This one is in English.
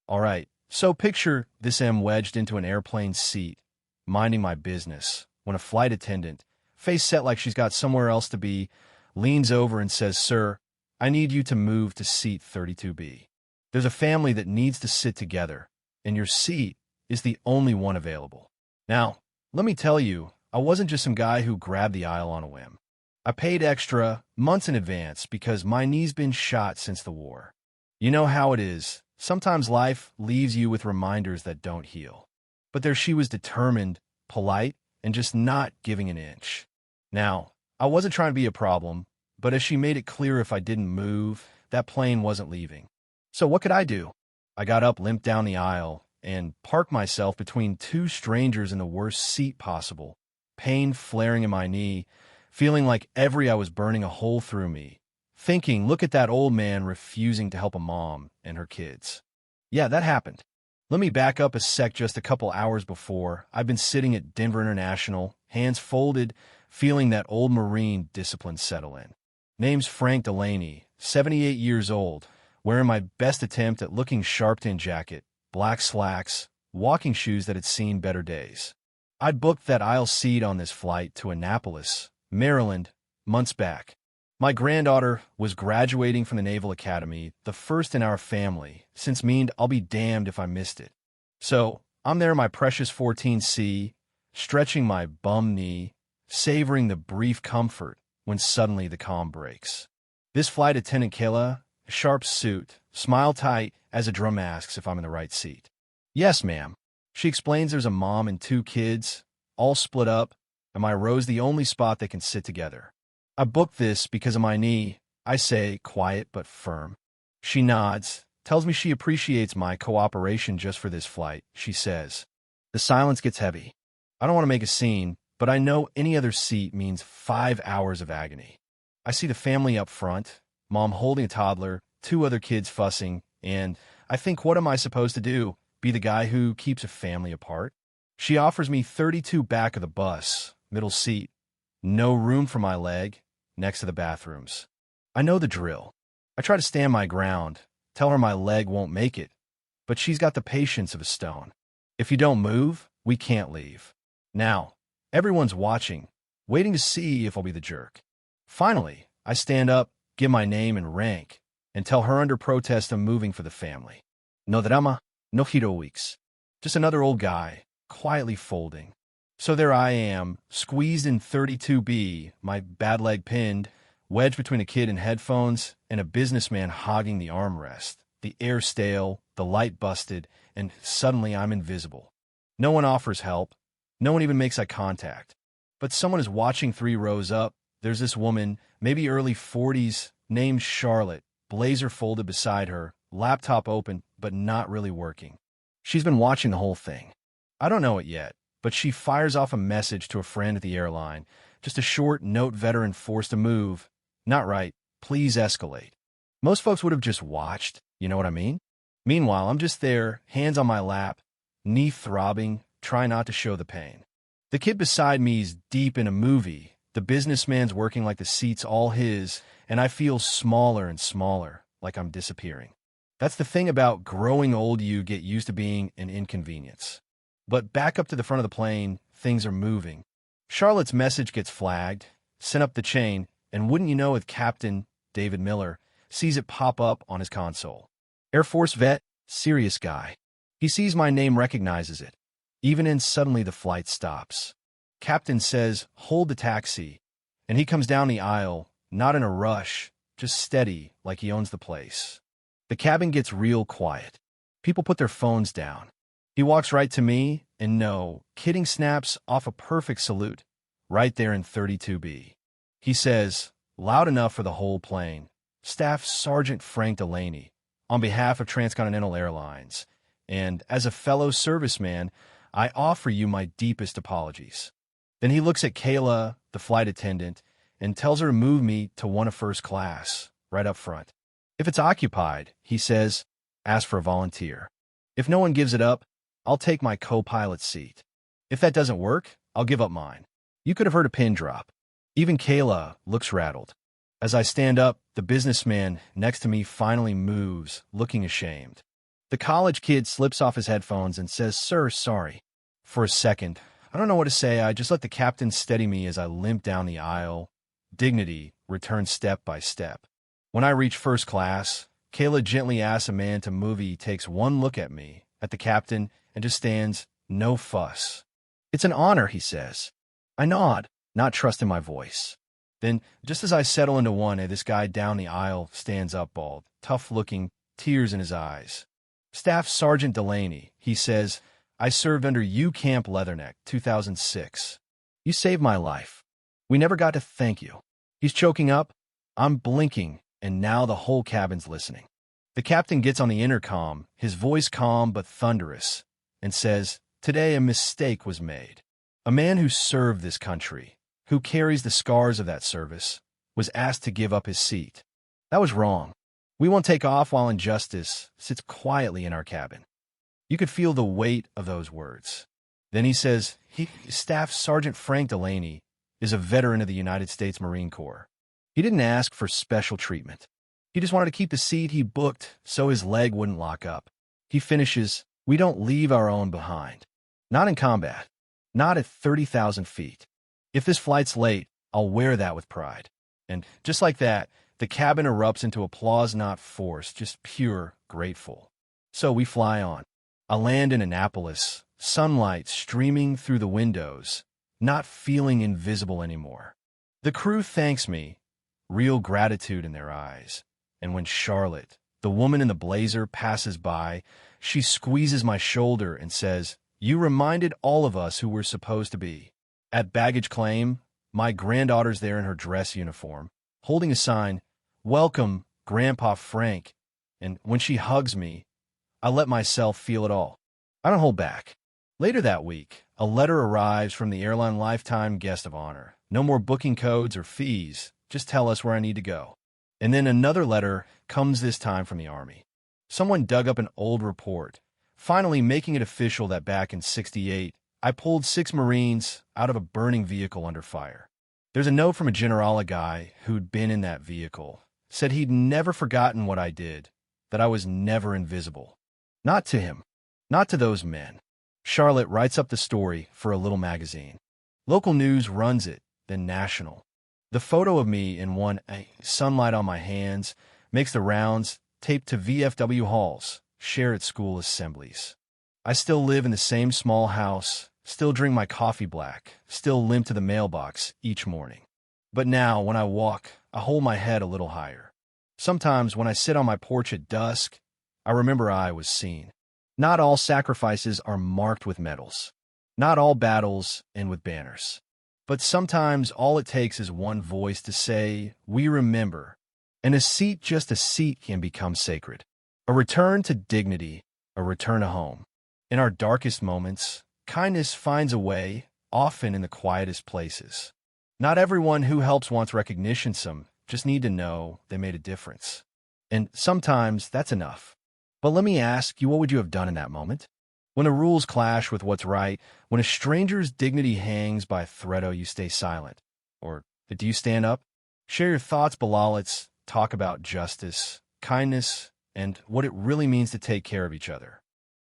All right, so picture this M wedged into an airplane seat, minding my business, when a flight attendant, face set like she's got somewhere else to be, leans over and says, "Sir, I need you to move to seat 32B. There's a family that needs to sit together, and your seat is the only one available." Now, let me tell you, I wasn't just some guy who grabbed the aisle on a whim. I paid extra months in advance because my knee's been shot since the war. You know how it is. Sometimes life leaves you with reminders that don't heal. But there she was, determined, polite, and just not giving an inch. Now, I wasn't trying to be a problem, but as she made it clear if I didn't move, that plane wasn't leaving. So what could I do? I got up, limped down the aisle, and parked myself between two strangers in the worst seat possible, pain flaring in my knee, feeling like I was burning a hole through me, thinking, look at that old man refusing to help a mom and her kids. Yeah, that happened. Let me back up a sec. Just a couple hours before, I'd been sitting at Denver International, hands folded, feeling that old Marine discipline settle in. Name's Frank Delaney, 78 years old, wearing my best attempt at looking sharp in jacket, black slacks, walking shoes that had seen better days. I'd booked that aisle seat on this flight to Annapolis, Maryland, months back. My granddaughter was graduating from the Naval Academy, the first in our family, since meaned I'll be damned if I missed it. So, I'm there in my precious 14C, stretching my bum knee, savoring the brief comfort, when suddenly the calm breaks. This flight attendant, Kayla, sharp suit, smile tight, as a drum asks if I'm in the right seat. "Yes, ma'am." She explains there's a mom and two kids, all split up, and my row's the only spot they can sit together. "I booked this because of my knee," I say, quiet but firm. She nods, tells me she appreciates my cooperation just for this flight, she says. The silence gets heavy. I don't want to make a scene, but I know any other seat means 5 hours of agony. I see the family up front, mom holding a toddler, two other kids fussing, and I think, what am I supposed to do? Be the guy who keeps a family apart? She offers me 32 back of the bus, middle seat. No room for my leg, next to the bathrooms. I know the drill. I try to stand my ground, tell her my leg won't make it, but she's got the patience of a stone. If you don't move, we can't leave. Now, everyone's watching, waiting to see if I'll be the jerk. Finally, I stand up, give my name and rank, and tell her under protest I'm moving for the family. No drama, no heroics. Just another old guy, quietly folding. So there I am, squeezed in 32B, my bad leg pinned, wedged between a kid in headphones and a businessman hogging the armrest, the air stale, the light busted, and suddenly I'm invisible. No one offers help. No one even makes eye contact. But someone is watching 3 rows up. There's this woman, maybe early 40s, named Charlotte, blazer folded beside her, laptop open, but not really working. She's been watching the whole thing. I don't know it yet, but she fires off a message to a friend at the airline, just a short note: veteran forced to move. Not right. Please escalate. Most folks would have just watched, you know what I mean? Meanwhile, I'm just there, hands on my lap, knee throbbing, try not to show the pain. The kid beside me's deep in a movie. The businessman's working like the seat's all his, and I feel smaller and smaller, like I'm disappearing. That's the thing about growing old. You get used to being an inconvenience. But back up to the front of the plane, things are moving. Charlotte's message gets flagged, sent up the chain, and wouldn't you know it, Captain David Miller sees it pop up on his console. Air Force vet, serious guy. He sees my name, recognizes it. Even in suddenly the flight stops. Captain says, "Hold the taxi," and he comes down the aisle, not in a rush, just steady, like he owns the place. The cabin gets real quiet. People put their phones down. He walks right to me, and no kidding, snaps off a perfect salute, right there in 32B. He says, loud enough for the whole plane, "Staff Sergeant Frank Delaney, on behalf of Transcontinental Airlines, and as a fellow serviceman, I offer you my deepest apologies." Then he looks at Kayla, the flight attendant, and tells her to move me to one of first class, right up front. If it's occupied, he says, ask for a volunteer. If no one gives it up, I'll take my co-pilot's seat. If that doesn't work, I'll give up mine. You could have heard a pin drop. Even Kayla looks rattled. As I stand up, the businessman next to me finally moves, looking ashamed. The college kid slips off his headphones and says, "Sir, sorry." For a second, I don't know what to say. I just let the captain steady me as I limp down the aisle. Dignity returns step by step. When I reach first class, Kayla gently asks a man to move. He takes one look at me, at the captain, and just stands, no fuss. "It's an honor," he says. I nod, not trusting my voice. Then, just as I settle into one, this guy down the aisle stands up bald, tough-looking, tears in his eyes. "Staff Sergeant Delaney," he says. "I served under you, Camp Leatherneck, 2006. You saved my life. We never got to thank you." He's choking up. I'm blinking, and now the whole cabin's listening. The captain gets on the intercom, his voice calm but thunderous, and says, "Today a mistake was made. A man who served this country, who carries the scars of that service, was asked to give up his seat. That was wrong. We won't take off while injustice sits quietly in our cabin." You could feel the weight of those words. Then he says, Staff Sergeant Frank Delaney is a veteran of the United States Marine Corps. He didn't ask for special treatment. He just wanted to keep the seat he booked so his leg wouldn't lock up. He finishes, "We don't leave our own behind. Not in combat. Not at 30,000 feet. If this flight's late, I'll wear that with pride." And just like that, the cabin erupts into applause not forced, just pure, grateful. So we fly on. I land in Annapolis, sunlight streaming through the windows, not feeling invisible anymore. The crew thanks me, real gratitude in their eyes. And when Charlotte, the woman in the blazer, passes by, she squeezes my shoulder and says, "You reminded all of us who we're supposed to be." At baggage claim, my granddaughter's there in her dress uniform, holding a sign, "Welcome, Grandpa Frank." And when she hugs me, I let myself feel it all. I don't hold back. Later that week, a letter arrives from the airline lifetime guest of honor. No more booking codes or fees. Just tell us where I need to go. And then another letter comes, this time from the Army. Someone dug up an old report, finally making it official that back in '68, I pulled 6 Marines out of a burning vehicle under fire. There's a note from a Generala guy who'd been in that vehicle. Said he'd never forgotten what I did, that I was never invisible. Not to him, not to those men. Charlotte writes up the story for a little magazine. Local news runs it, then national. The photo of me in one, sunlight on my hands, makes the rounds, taped to VFW halls, shared at school assemblies. I still live in the same small house, still drink my coffee black, still limp to the mailbox each morning. But now, when I walk, I hold my head a little higher. Sometimes when I sit on my porch at dusk, I remember I was seen. Not all sacrifices are marked with medals. Not all battles end with banners. But sometimes all it takes is one voice to say, "We remember." And a seat, just a seat, can become sacred. A return to dignity, a return to home. In our darkest moments, kindness finds a way, often in the quietest places. Not everyone who helps wants recognition. Some just need to know they made a difference. And sometimes that's enough. But let me ask you, what would you have done in that moment? When the rules clash with what's right, when a stranger's dignity hangs by a thread, you stay silent. Or do you stand up? Share your thoughts below. Let's talk about justice, kindness, and what it really means to take care of each other.